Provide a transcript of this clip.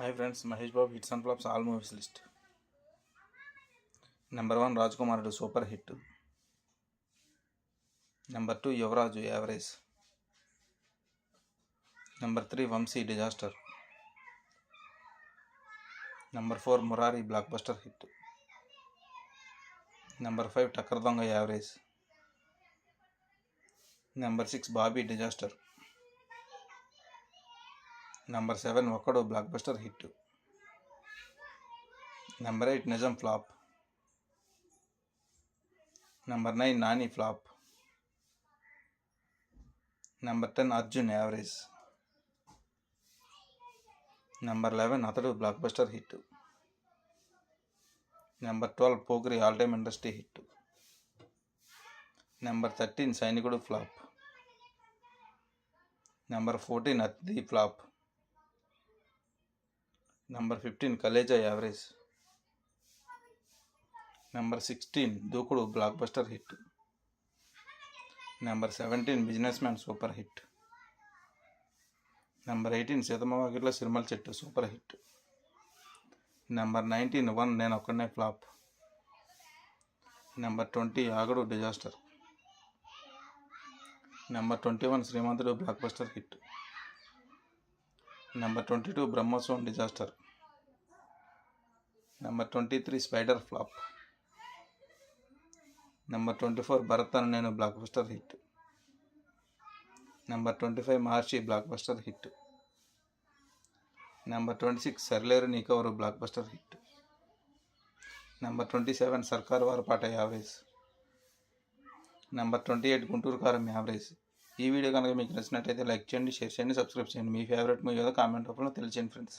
Hi friends, Mahesh Babu hits and flops all movies list. Number 1 Rajkumarudu super hit. Number 2 Yuvraju average. Number 3 Vamsi disaster. Number 4 Murari blockbuster hit. Number 5 Takardonga average. Number 6 Bobby disaster. Number 7 Vakadu blockbuster hit. Number 8 Nizam flop. Number 9 Nani flop. Number 10 Arjun average. Number 11 Atadu blockbuster hit. Number 12 Pogri all-time industry hit. Number 13 Sainikudu flop. Number 14 Ati flop. Number 15 Kaleja average. Number 16 Dukudu blockbuster hit. Number 17 Businessman super hit. Number 18 Setamavagirla Sirmal Chettu super hit. Number 19 1 Nenu Okkanne flop. Number 20 Agadu disaster. Number 21 Srimantudu blockbuster hit. Number 22 Brahmoswan disaster. Number 23 Spider flop. Number 24 Bharat Anu Nenu blockbuster hit. Number 25 Maharshi blockbuster hit. Number 26 Sarleru Nikavaru blockbuster hit. Number 27 Sarkar Varu Pata average. Number 28 Guntur Karam average. ఈ video కనుక మీకు నచ్చినట్లయితే like చేయండి, share చేయండి, subscribe చేయండి. మీ favourite movie ఏదో comment రూపంలో తెలియజేయండి ఫ్రెండ్స్.